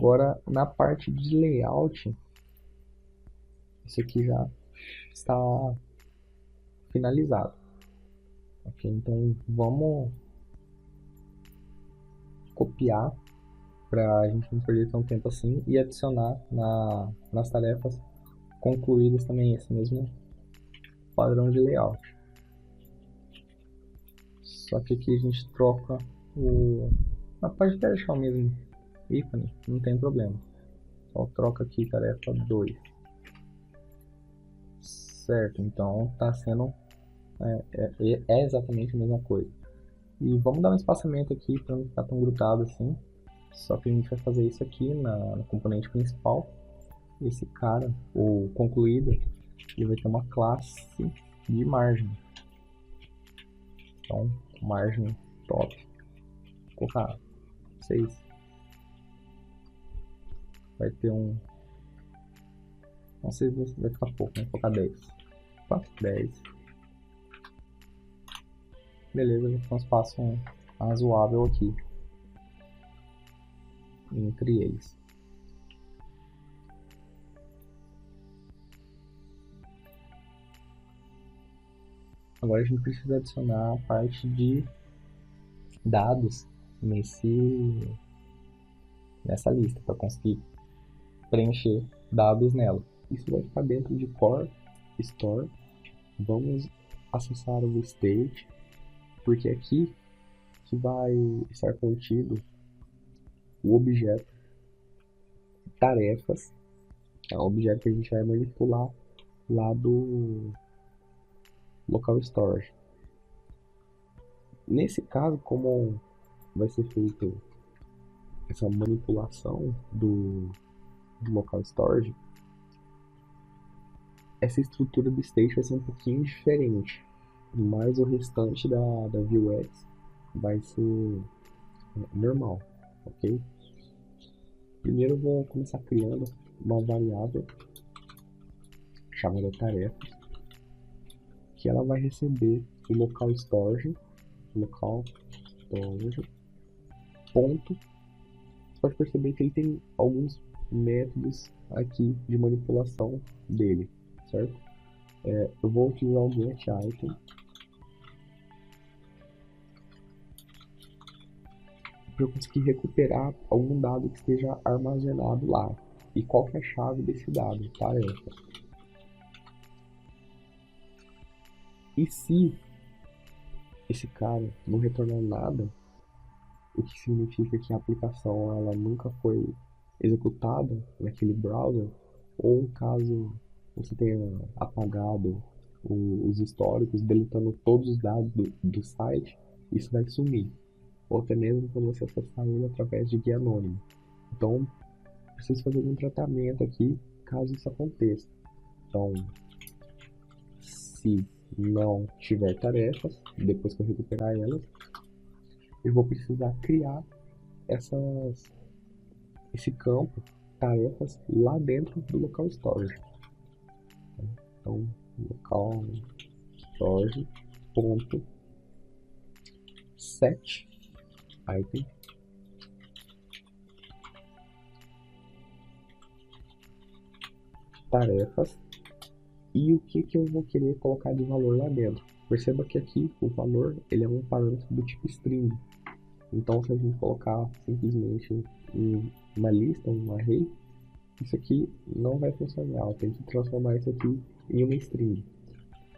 Agora, na parte de layout, isso aqui já está finalizado. Ok, então vamos copiar para a gente não perder tanto tempo assim e adicionar nas tarefas concluídas também esse mesmo padrão de layout. Só que aqui a gente troca na parte de deixar o mesmo ícone, não tem problema. Só troca aqui tarefa 2. Certo, então está sendo é exatamente a mesma coisa. E vamos dar um espaçamento aqui para não ficar tão grudado assim. Só que a gente vai fazer isso aqui no componente principal. Esse cara, o concluído, ele vai ter uma classe de margem. Então, margem top. Vou colocar 6. Vai ter um... Não sei se vai ficar pouco, vou colocar 10. Opa, 10. Beleza, vai ter um espaço razoável aqui entre eles. Agora a gente precisa adicionar a parte de dados nessa lista para conseguir preencher dados nela. Isso vai ficar dentro de Core Store. Vamos acessar o State, porque aqui que vai estar contido o objeto tarefas, é o objeto que a gente vai manipular lá do local storage. Nesse caso, como vai ser feito essa manipulação do local storage, essa estrutura do state vai ser um pouquinho diferente, mas o restante da Vuex vai ser normal, ok? Primeiro eu vou começar criando uma variável chamada tarefas, que ela vai receber o local storage ponto. Você pode perceber que ele tem alguns métodos aqui de manipulação dele, certo? Eu vou utilizar o getItem para eu conseguir recuperar algum dado que esteja armazenado lá. E qual que é a chave desse dado? Tarefa. E se esse cara não retornar nada, o que significa que a aplicação ela nunca foi executada naquele browser, ou caso você tenha apagado os históricos, deletando todos os dados do site, isso vai sumir. Ou até mesmo quando você acessar ele através de guia anônimo. Então, preciso fazer um tratamento aqui caso isso aconteça. Então, se não tiver tarefas, depois que eu recuperar elas, eu vou precisar criar esse campo, tarefas, lá dentro do local storage. Então, local storage ponto set item tarefas e o que eu vou querer colocar de valor lá dentro. Perceba que aqui o valor ele é um parâmetro do tipo string. Então, se a gente colocar simplesmente uma lista, um array, isso aqui não vai funcionar. Eu tenho que transformar isso aqui em uma string.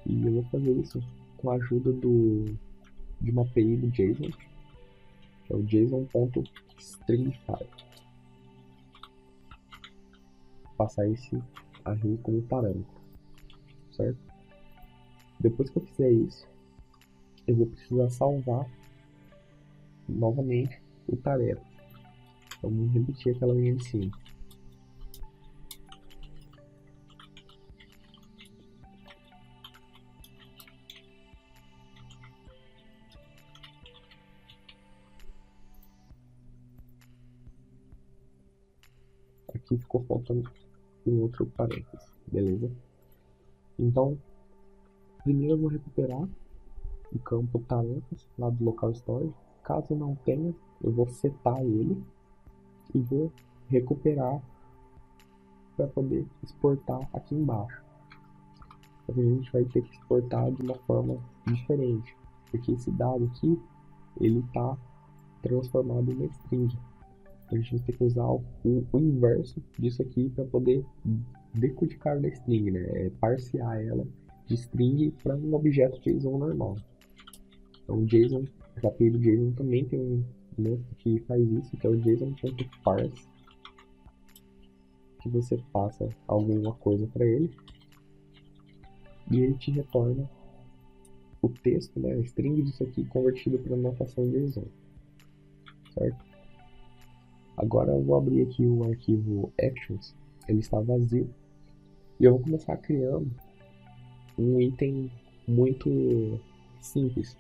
E eu vou fazer isso com a ajuda de uma API do JSON, que é o JSON.stringify. Passar esse array como parâmetro, certo? Depois que eu fizer isso, eu vou precisar salvar novamente o tarefa. Então, vamos repetir aquela linha de cima. Aqui ficou faltando um outro parênteses, beleza? Então, primeiro eu vou recuperar o campo tarefas lá do local storage. Caso não tenha, eu vou setar ele e vou recuperar para poder exportar aqui embaixo. Só que a gente vai ter que exportar de uma forma diferente, porque esse dado aqui ele está transformado em uma string. Então a gente vai ter que usar o inverso disso aqui para poder decodificar da string, né? Parsear ela de string para um objeto JSON normal. Então o JSON, a API do JSON também tem um método que faz isso, que é o JSON.parse, que você passa alguma coisa para ele e ele te retorna o texto, né, a string disso aqui convertido para notação JSON, certo? Agora eu vou abrir aqui o arquivo actions, ele está vazio e eu vou começar criando um item muito simples,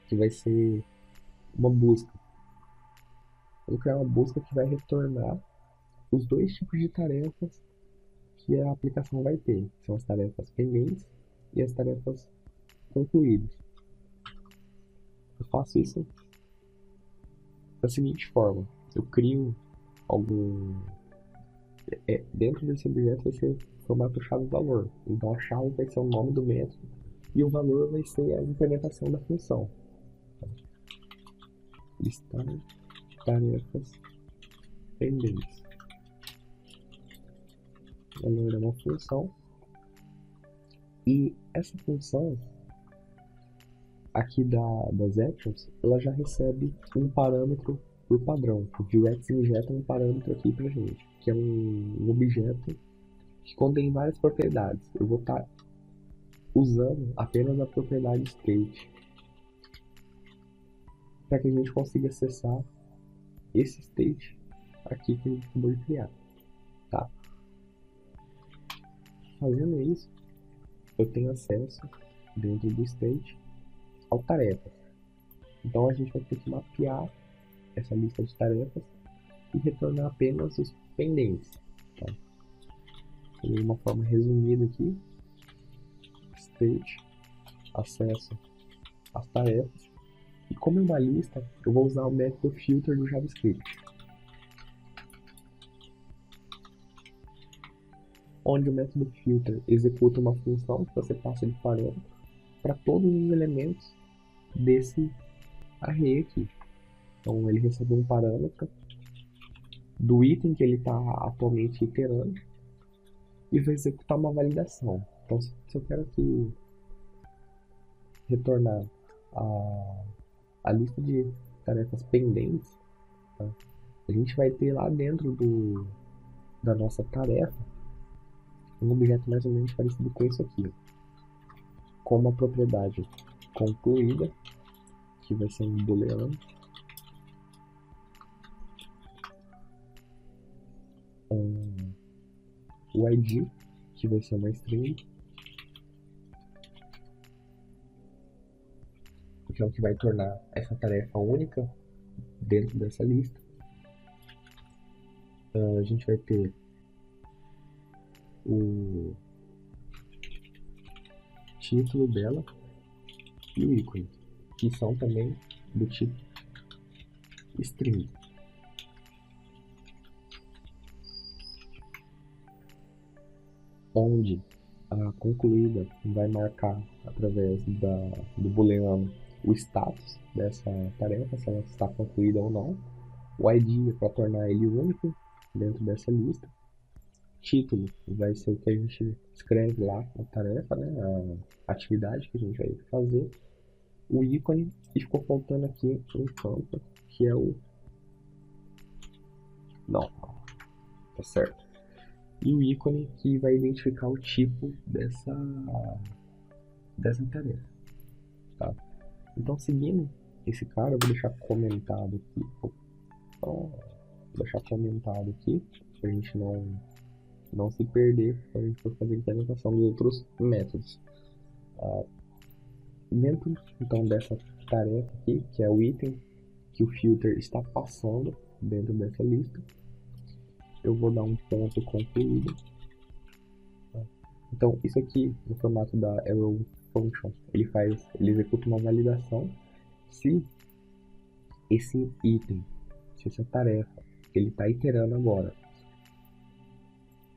que vai ser uma busca. Eu vou criar uma busca que vai retornar os dois tipos de tarefas que a aplicação vai ter. São as tarefas pendentes e as tarefas concluídas. Eu faço isso da seguinte forma. Eu crio algum... dentro desse objeto vai ser formato chave-valor. Então a chave vai ser o nome do método e o valor vai ser a implementação da função. Listar tarefas pendentes. O valor é uma função. E essa função aqui das actions, ela já recebe um parâmetro por padrão. O Vuex injeta um parâmetro aqui pra gente, que é um objeto que contém várias propriedades. Eu vou estar usando apenas a propriedade state para que a gente consiga acessar esse state aqui que a gente acabou de criar, tá? Fazendo isso, eu tenho acesso dentro do state ao tarefas. Então a gente vai ter que mapear essa lista de tarefas e retornar apenas os pendentes, tá? De uma forma resumida aqui, state, acesso às tarefas, e como é uma lista, eu vou usar o método filter do JavaScript, onde o método filter executa uma função que você passa de parâmetro para todos os elementos desse array aqui. Então ele recebe um parâmetro do item que ele está atualmente iterando e vai executar uma validação. Então se eu quero aqui retornar a lista de tarefas pendentes, tá? A gente vai ter lá dentro da nossa tarefa um objeto mais ou menos parecido com isso aqui, com uma propriedade concluída, que vai ser um booleano, o ID, que vai ser uma string, que é o que vai tornar essa tarefa única dentro dessa lista. A gente vai ter o título dela e o ícone, que são também do tipo string. Onde a concluída vai marcar através do booleano o status dessa tarefa, se ela está concluída ou não. O ID é para tornar ele único dentro dessa lista. Título vai ser o que a gente escreve lá na tarefa, né, a atividade que a gente vai fazer. O ícone, e ficou faltando aqui um campo, que é o... Não, tá certo. E o ícone que vai identificar o tipo dessa tarefa, tá? Então, seguindo esse cara, eu vou deixar comentado aqui, vou deixar comentado aqui, pra gente não se perder quando a gente for fazer a implementação dos outros métodos. Dentro, então, dessa tarefa aqui, que é o item que o filter está passando dentro dessa lista, eu vou dar um ponto concluído. Então, isso aqui, no formato da arrow function, ele executa uma validação se esse item, se essa tarefa ele está iterando agora.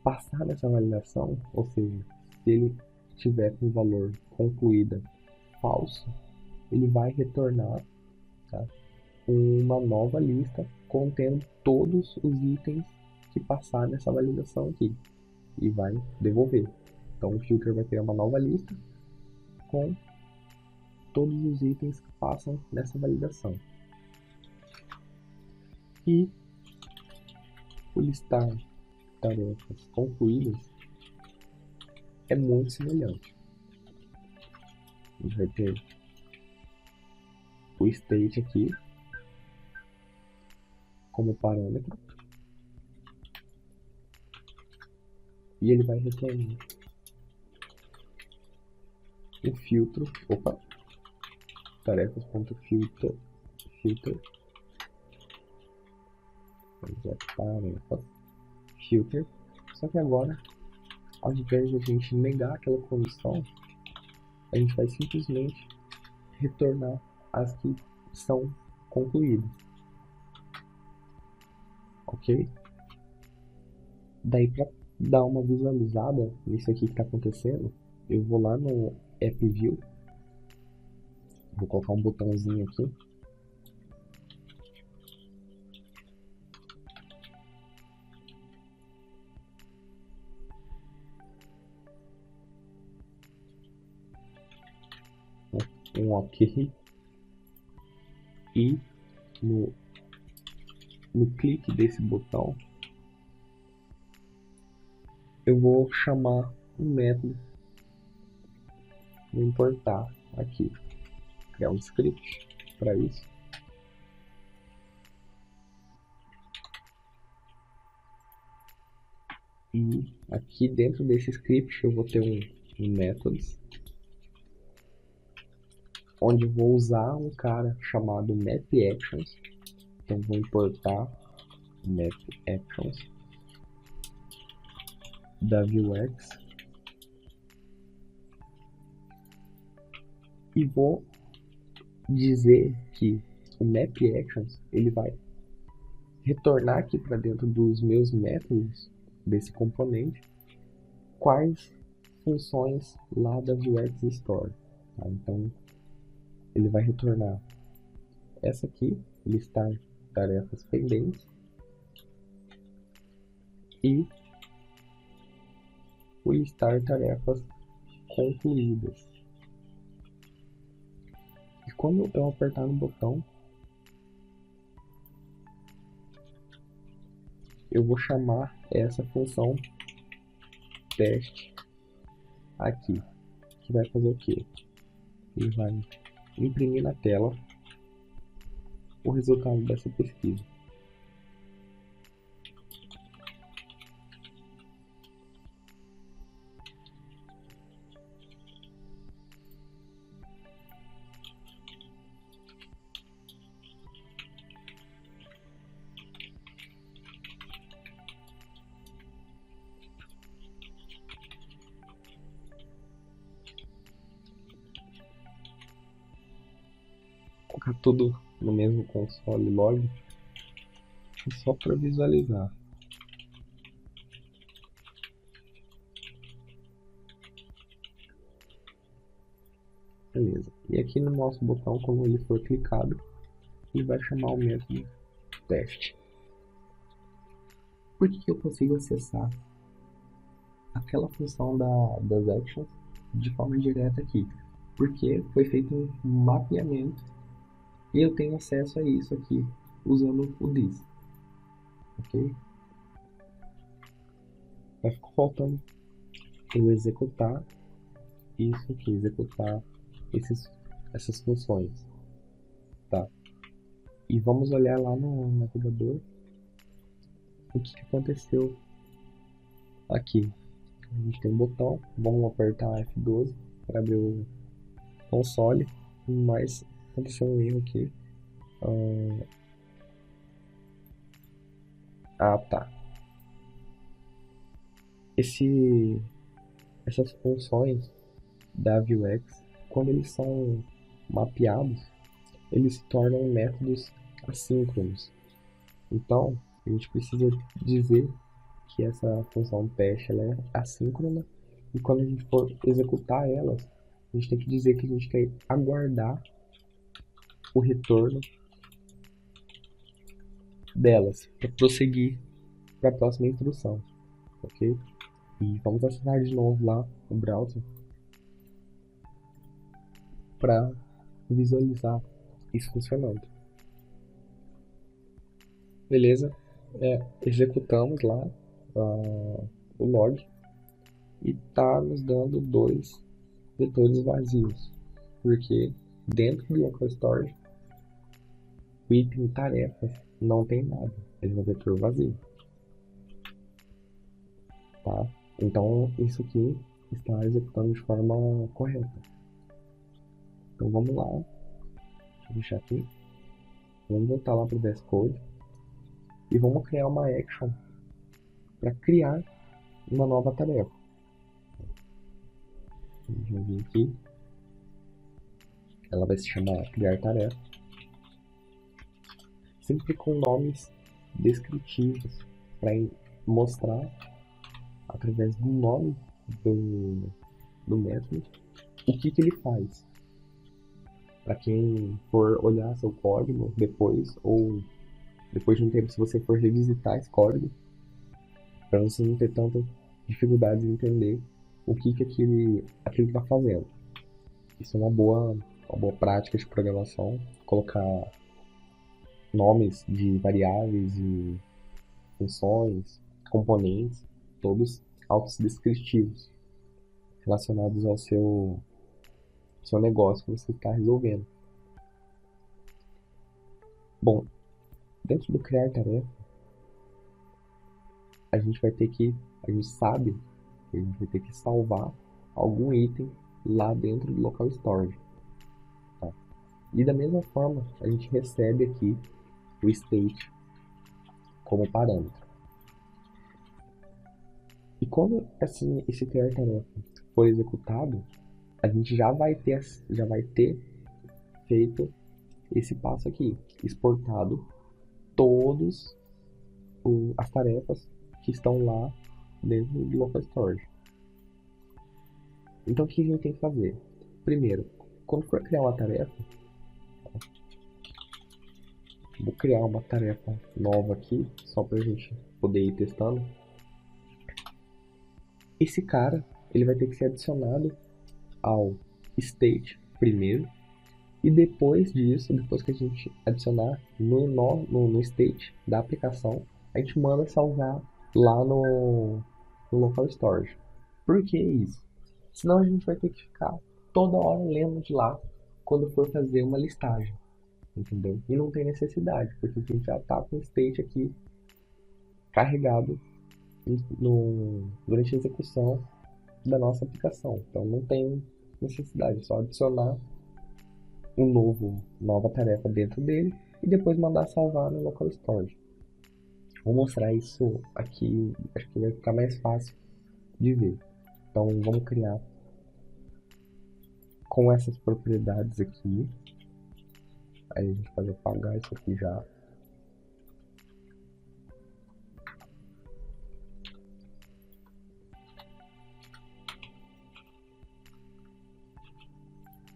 Passar nessa validação, ou seja, se ele tiver com o valor concluída falso, ele vai retornar, tá, uma nova lista contendo todos os itens que passar nessa validação aqui e vai devolver. Então o filter vai criar uma nova lista com todos os itens que passam nessa validação. E o listar tarefas concluídas é muito semelhante. A gente vai ter o state aqui como parâmetro e ele vai retornar o filtro, tarefas.filter, tarefas, filter, só que agora, ao invés de a gente negar aquela condição, a gente vai simplesmente retornar as que são concluídas, ok? Daí, para dar uma visualizada nisso aqui que está acontecendo, eu vou lá no AppView, vou colocar um botãozinho aqui, um OK, e no clique desse botão eu vou chamar um método, vou importar aqui, criar um script para isso. E aqui dentro desse script eu vou ter um methods, onde eu vou usar um cara chamado mapActions. Então vou importar o mapActions da Vuex e vou dizer que o mapActions ele vai retornar aqui para dentro dos meus métodos desse componente quais funções lá da Vuex Store. Tá? Então ele vai retornar essa aqui, listar tarefas pendentes, e o listar tarefas concluídas. E quando eu apertar no botão, eu vou chamar essa função teste aqui, que vai fazer o quê? Ele vai imprimir na tela o resultado dessa pesquisa. Colocar tudo no mesmo console log, só para visualizar. Beleza. E aqui no nosso botão, quando ele for clicado, ele vai chamar o método teste. Por que eu consigo acessar aquela função das actions de forma direta aqui? Porque foi feito um mapeamento e eu tenho acesso a isso aqui usando o this, ok? Vai ficar faltando eu executar isso aqui, executar essas funções, tá? E vamos olhar lá no navegador o que aconteceu aqui. A gente tem um botão, vamos apertar F12 para abrir o console, mas aconteceu um erro aqui. Tá. Essas funções da Vuex, quando eles são mapeados, eles se tornam métodos assíncronos. Então, a gente precisa dizer que essa função teste ela é assíncrona e quando a gente for executar elas, a gente tem que dizer que a gente quer aguardar o retorno delas para prosseguir para a próxima instrução, ok? E vamos acessar de novo lá o browser para visualizar isso funcionando. Beleza? Executamos lá o log e tá nos dando dois vetores vazios, porque dentro do local storage o item tarefas não tem nada, ele é um vetor vazio, tá? Então isso aqui está executando de forma correta. Então vamos lá, deixa eu deixar aqui, vamos voltar lá para o VS Code e vamos criar uma action para criar uma nova tarefa. Deixa eu vir aqui, ela vai se chamar criar tarefa, sempre com nomes descritivos para mostrar através do nome do método o que ele faz. Para quem for olhar seu código depois, ou depois de um tempo, se você for revisitar esse código, para você não ter tanta dificuldade de entender o que aquilo está fazendo. Isso é uma boa prática de programação, colocar nomes de variáveis e funções, componentes, todos autodescritivos, relacionados ao seu negócio que você está resolvendo. Bom, dentro do criar tarefa, a gente sabe que a gente vai ter que salvar algum item lá dentro do local storage. Tá? E da mesma forma, a gente recebe aqui o state como parâmetro. E quando esse criar tarefa for executado, a gente já vai ter feito esse passo aqui, exportado todas as tarefas que estão lá dentro do local storage. Então o que a gente tem que fazer? Primeiro, quando for criar uma tarefa, vou criar uma tarefa nova aqui, só para a gente poder ir testando. Esse cara, ele vai ter que ser adicionado ao state primeiro, e depois disso, depois que a gente adicionar no state da aplicação, a gente manda salvar lá no local storage. Por que isso? Senão a gente vai ter que ficar toda hora lendo de lá quando for fazer uma listagem, entendeu? E não tem necessidade, porque a gente já está com o state aqui carregado durante a execução da nossa aplicação. Então não tem necessidade, é só adicionar nova tarefa dentro dele e depois mandar salvar no local storage. Vou mostrar isso aqui, acho que vai ficar mais fácil de ver. Então vamos criar com essas propriedades aqui. Aí a gente pode apagar isso aqui já.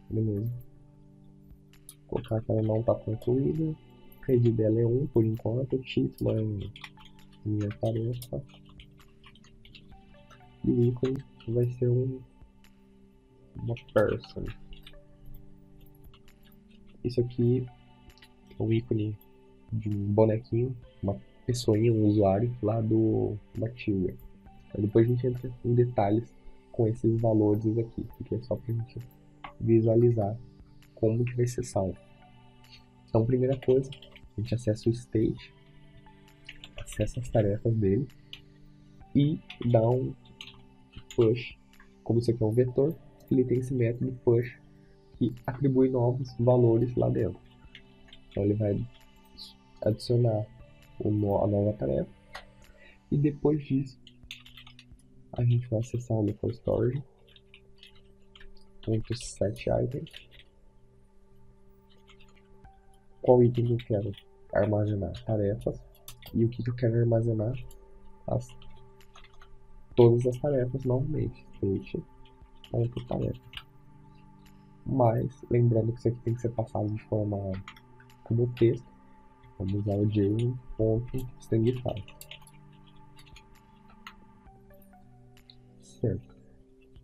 Beleza. Vou colocar que ela não está concluída. A ID dela é 1 por enquanto. O título é minha tarefa. E o ícone vai ser uma person. Isso aqui é um ícone de um bonequinho, uma pessoinha, um usuário lá do Material. Aí depois a gente entra em detalhes com esses valores aqui, porque é só para a gente visualizar como que vai ser salvo. Então, primeira coisa, a gente acessa o state, acessa as tarefas dele e dá um push. Como isso aqui é um vetor, ele tem esse método push que atribui novos valores lá dentro. Então ele vai adicionar a nova tarefa e depois disso a gente vai acessar o local storage .setItem. Qual item que eu quero armazenar? Tarefas. E o que eu quero armazenar? As, todas as tarefas novamente. State.tarefa. Mas, lembrando que isso aqui tem que ser passado de forma como texto. Vamos usar o JSON.stringify. Certo.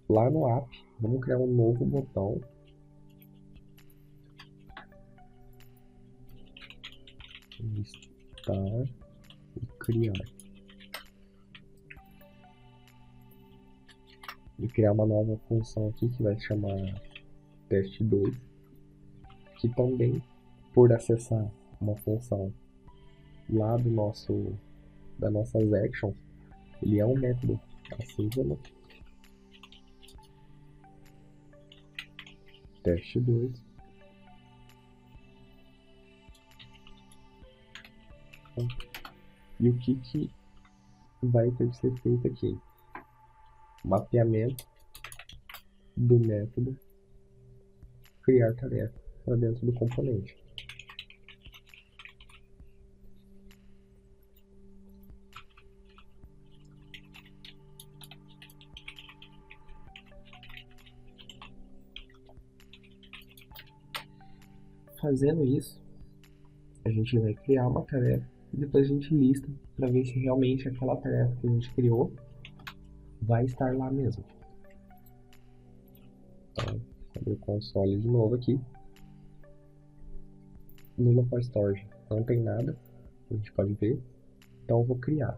Lá no app, vamos criar um novo botão. Listar e criar. E criar uma nova função aqui que vai se chamar teste2, que também, por acessar uma função lá das nossas actions, ele é um método assíncrono. Teste2. E o que vai ter que ser feito aqui? Mapeamento do método criar tarefa para dentro do componente. Fazendo isso, a gente vai criar uma tarefa e depois a gente lista para ver se realmente aquela tarefa que a gente criou vai estar lá mesmo. Então, abrir o console de novo aqui. No local storage não tem nada, a gente pode ver. Então eu vou criar.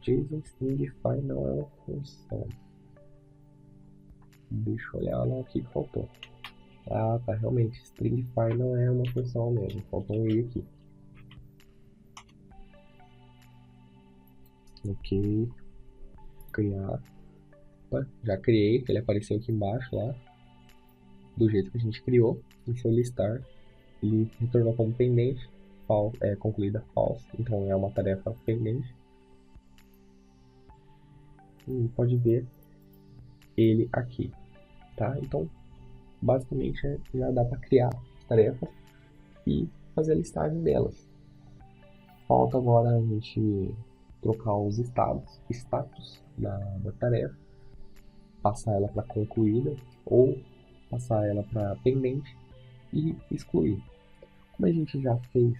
JSON Stringify não é uma função. Deixa eu olhar lá o que faltou. Ah, tá, realmente, Stringify não é uma função mesmo, falta um i aqui. Ok, criar. Opa, já criei, ele apareceu aqui embaixo lá, do jeito que a gente criou. E se eu listar, ele retornou como pendente, concluída false, então é uma tarefa pendente. E pode ver ele aqui, tá? Então, basicamente já dá para criar tarefas e fazer a listagem delas. Falta agora a gente trocar os status da tarefa, passar ela para concluída ou passar ela para pendente e excluir. Como a gente já fez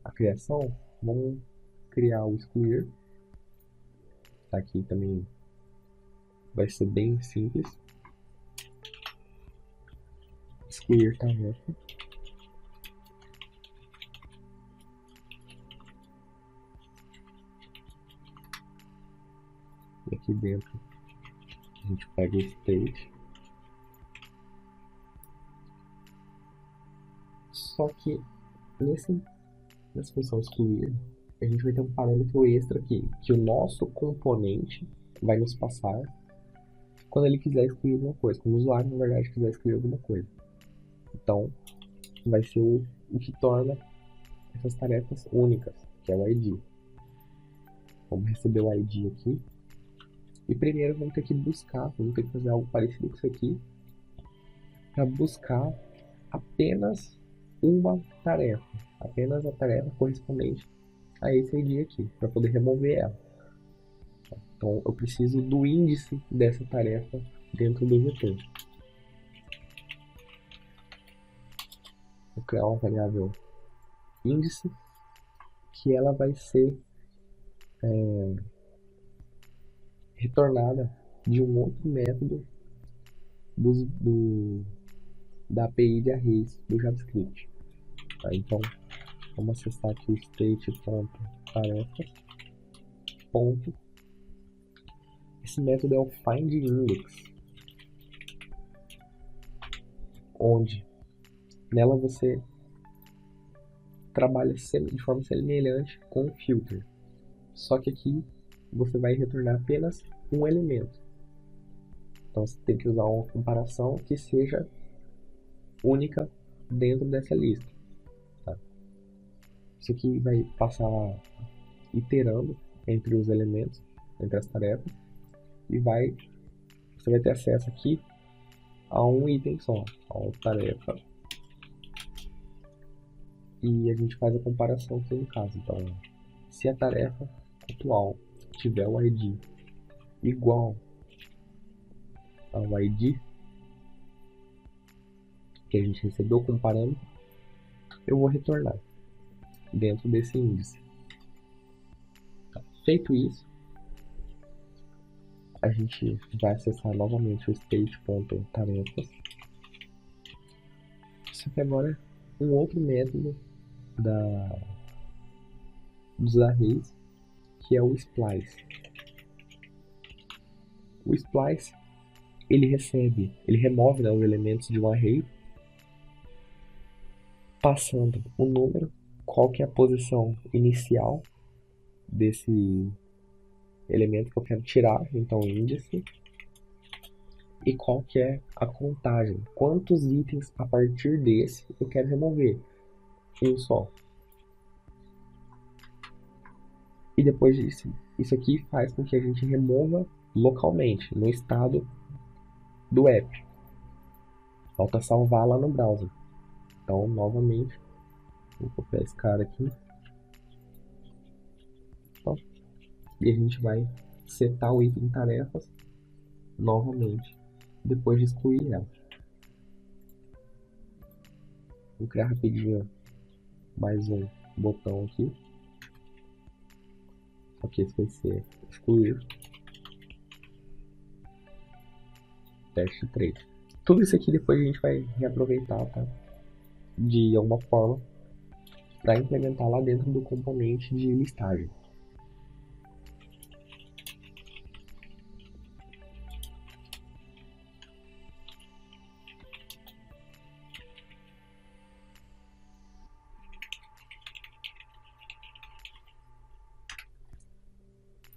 a criação, vamos criar o excluir. Aqui também vai ser bem simples. Excluir tarefa. E aqui dentro a gente pega o state. Só que nessa função excluir, a gente vai ter um parâmetro extra aqui, que o nosso componente vai nos passar quando ele quiser excluir alguma coisa, quando o usuário, na verdade, quiser excluir alguma coisa. Então, vai ser o que torna essas tarefas únicas, que é o ID. Vamos receber o ID aqui. E primeiro vamos ter que fazer algo parecido com isso aqui, para buscar apenas uma tarefa, apenas a tarefa correspondente a esse ID aqui, para poder remover ela. Então eu preciso do índice dessa tarefa dentro do vetor. Vou criar uma variável índice, que ela vai ser retornada de um outro método da API de arrays do JavaScript. Tá? Então, vamos acessar aqui o state.tarefas. Esse método é o findIndex, onde nela você trabalha de forma semelhante com o filter. Só que aqui você vai retornar apenas um elemento. Então você tem que usar uma comparação que seja única dentro dessa lista. Tá? Isso aqui vai passar iterando entre os elementos, entre as tarefas, e você vai ter acesso aqui a um item só, a uma tarefa. E a gente faz a comparação aqui no caso. Então, se a tarefa atual tiver o ID igual ao ID que a gente recebeu como parâmetro, eu vou retornar dentro desse índice. Tá. Feito isso, a gente vai acessar novamente o state.tarefas. Só que agora um outro método dos arrays, que é o splice. O splice, ele remove, né, os elementos de um array, passando o número, qual que é a posição inicial desse elemento que eu quero tirar, então índice, e qual que é a contagem, quantos itens a partir desse eu quero remover, um só. E depois disso, isso aqui faz com que a gente remova localmente, no estado do app. Falta salvar lá no browser. Então, novamente, vou copiar esse cara aqui. Então, e a gente vai setar o item tarefas novamente, depois de excluir ela. Vou criar rapidinho mais um botão aqui. Só que esse vai ser excluir. Teste 3. Tudo isso aqui depois a gente vai reaproveitar, tá? De alguma forma, para implementar lá dentro do componente de listagem.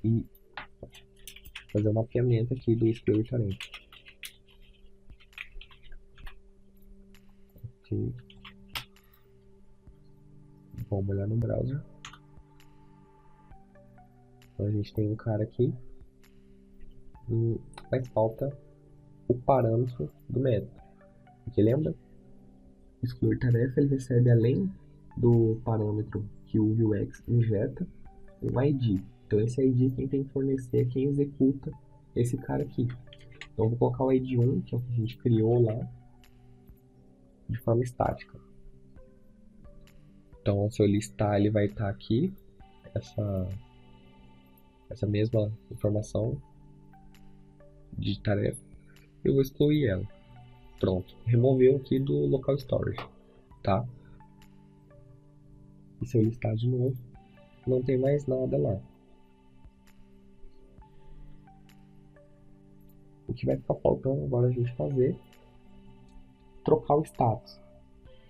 E fazer um mapeamento aqui do Explorer Tarefa. Ok. Vamos olhar no browser. Então a gente tem um cara aqui. Mas falta o parâmetro do método. Porque lembra? O excluir tarefa ele recebe, além do parâmetro que o UX injeta, um ID. Então esse ID quem tem que fornecer é quem executa esse cara aqui. Então eu vou colocar o ID 1, que é o que a gente criou lá, de forma estática. Então se eu listar, ele vai estar aqui, essa mesma informação de tarefa. Eu vou excluir ela. Pronto, removeu aqui do local storage, tá? E se eu listar de novo, não tem mais nada lá. O que vai ficar faltando agora a gente fazer, trocar o status,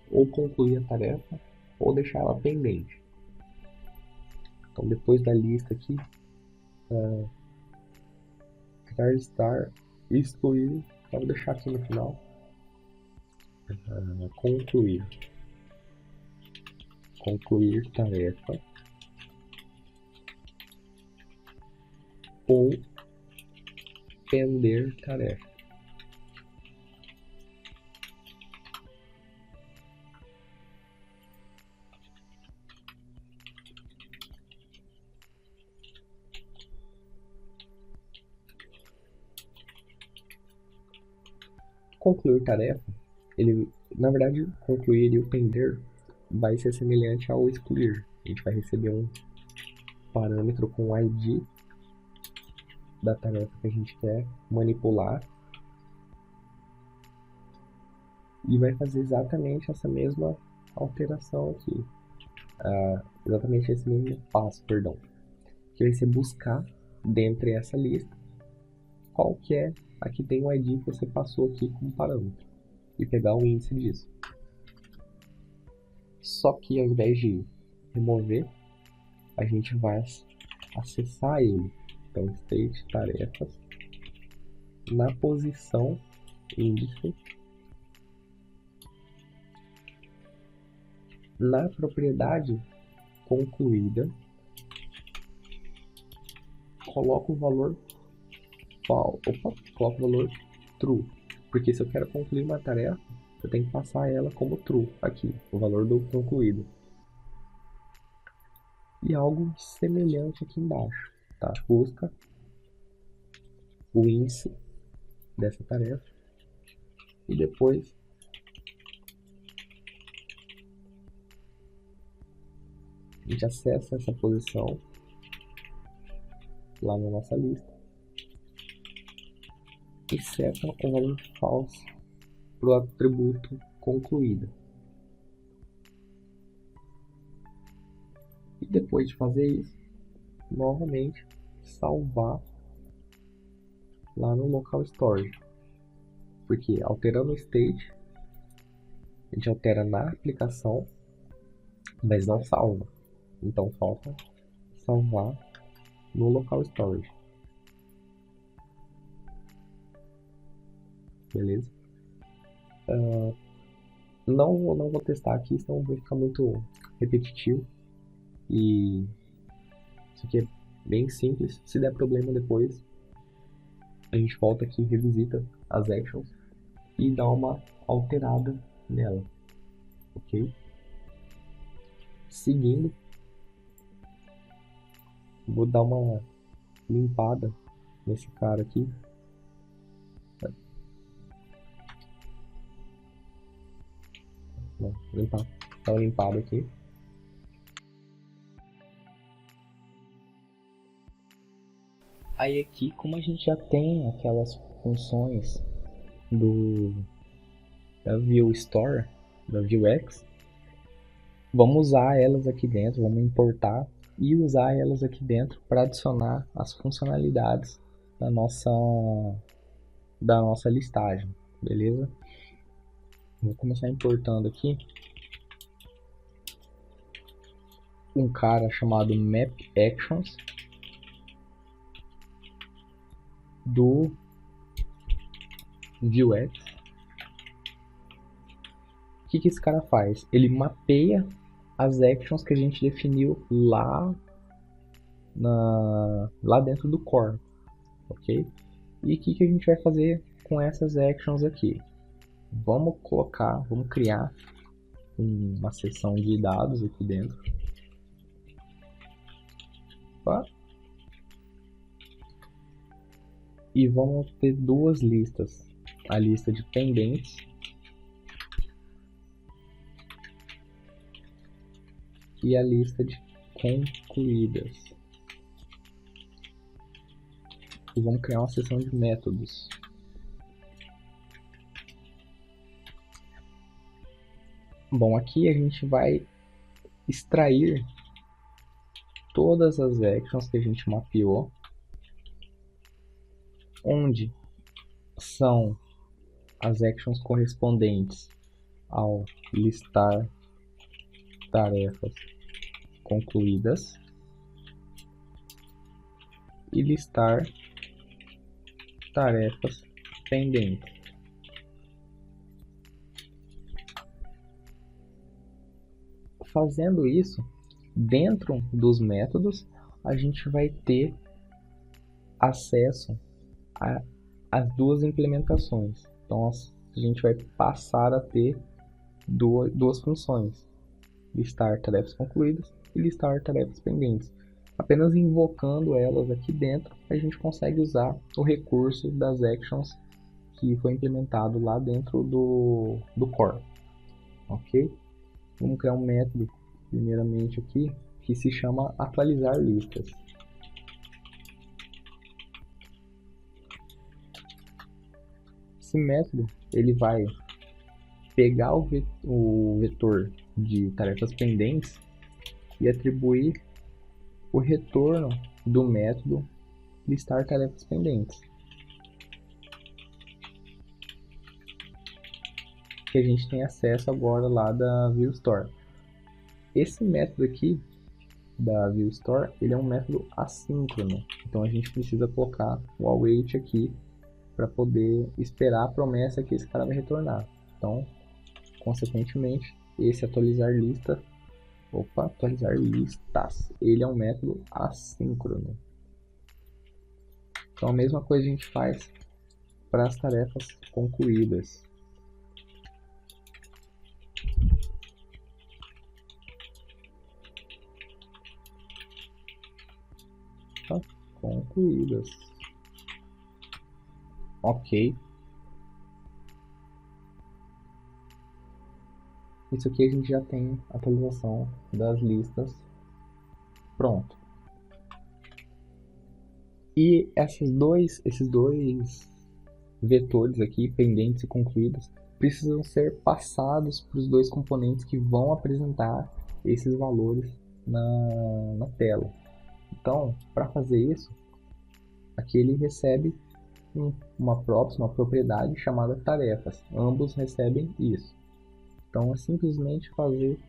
ou concluir a tarefa, ou deixar ela pendente. Então depois da lista aqui, listar, excluir, vou deixar aqui no final, concluir tarefa, ou pender tarefa. Concluir tarefa, ele, na verdade, concluir e o pender vai ser semelhante ao excluir. A gente vai receber um parâmetro com o ID da tarefa que a gente quer manipular e vai fazer exatamente essa mesma alteração aqui, exatamente esse mesmo passo, perdão, que vai ser buscar dentre essa lista qual que é a que tem o ID que você passou aqui como parâmetro e pegar o índice disso. Só que ao invés de remover, a gente vai acessar ele. Então, state tarefas, na posição índice, na propriedade concluída, coloca o valor coloca o valor true, Porque se eu quero concluir uma tarefa, eu tenho que passar ela como true aqui, o valor do concluído. E algo semelhante aqui embaixo, tá? Busca o índice dessa tarefa e depois a gente acessa essa posição lá na nossa lista e seta o valor false para o atributo concluído. E depois de fazer isso, novamente salvar lá no local storage, porque alterando o state a gente altera na aplicação, mas não salva. Então falta salvar no local storage. Beleza? Não vou testar aqui, senão vai ficar muito repetitivo. E isso aqui é bem simples. Se der problema depois, a gente volta aqui, revisita as actions e dá uma alterada nela. Ok? Seguindo, vou dar uma limpada nesse cara aqui. Não, limpar. Dá uma limpada aqui. Aí aqui, como a gente já tem aquelas funções da Vue Store, da Vuex, vamos usar elas aqui dentro, vamos importar e usar elas aqui dentro para adicionar as funcionalidades da nossa listagem, beleza? Vou começar importando aqui um cara chamado Map Actions do Vuex. O que esse cara faz? Ele mapeia as actions que a gente definiu lá dentro do core, ok? E o que a gente vai fazer com essas actions aqui? Vamos criar uma seção de dados aqui dentro. Opa. E vamos ter duas listas, a lista de pendentes e a lista de concluídas. E vamos criar uma seção de métodos. Bom, aqui a gente vai extrair todas as actions que a gente mapeou, onde são as actions correspondentes ao listar tarefas concluídas e listar tarefas pendentes. Fazendo isso, dentro dos métodos, a gente vai ter acesso às duas implementações. Então, a gente vai passar a ter duas funções: listar tarefas concluídas e listar tarefas pendentes. Apenas invocando elas aqui dentro, a gente consegue usar o recurso das actions que foi implementado lá dentro do core. Ok? Vamos criar um método, primeiramente aqui, que se chama atualizar listas. Esse método ele vai pegar o vetor de tarefas pendentes e atribuir o retorno do método listar tarefas pendentes, que a gente tem acesso agora lá da Vue Store. Esse método aqui da Vue Store, ele é um método assíncrono, então a gente precisa colocar o await aqui para poder esperar a promessa que esse cara vai retornar. Então, consequentemente, esse atualizar listas, ele é um método assíncrono. Então a mesma coisa a gente faz para as tarefas concluídas. Tá? Concluídas. Ok. Isso aqui a gente já tem a atualização das listas. Pronto. E esses dois vetores aqui, pendentes e concluídos, precisam ser passados para os dois componentes que vão apresentar esses valores na tela. Então, para fazer isso, aqui ele recebe uma propriedade chamada tarefas. Ambos recebem isso. Então, é simplesmente fazer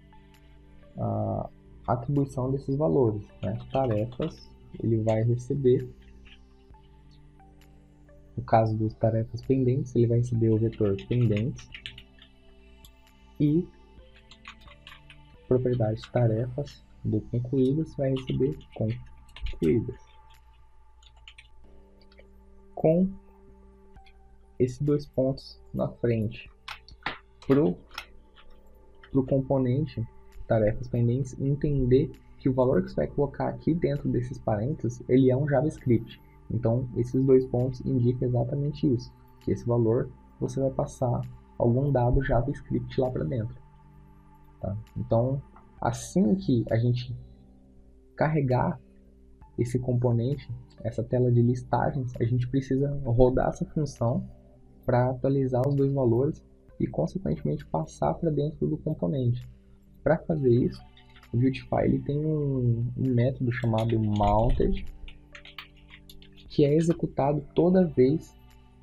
a atribuição desses valores, né? Tarefas, ele vai receber, no caso das tarefas pendentes, ele vai receber o vetor pendentes e propriedade tarefas do concluídas vai receber concluídas. Com esses dois pontos na frente, pro componente tarefas pendentes entender que o valor que você vai colocar aqui dentro desses parênteses, ele é um JavaScript. Então, esses dois pontos indicam exatamente isso, que esse valor você vai passar algum dado JavaScript lá para dentro. Tá? Então, assim que a gente carregar esse componente, essa tela de listagens, a gente precisa rodar essa função para atualizar os dois valores e, consequentemente, passar para dentro do componente. Para fazer isso, o Beautify ele tem um método chamado mounted, que é executado toda vez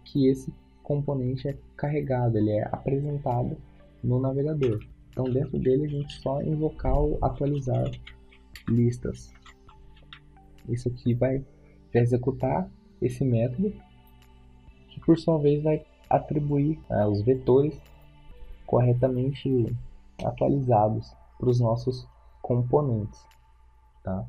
que esse componente é carregado, ele é apresentado no navegador. Então, dentro dele, a gente só invocar o atualizar listas. Isso aqui vai executar esse método, que por sua vez vai atribuir os vetores corretamente atualizados para os nossos componentes. Tá?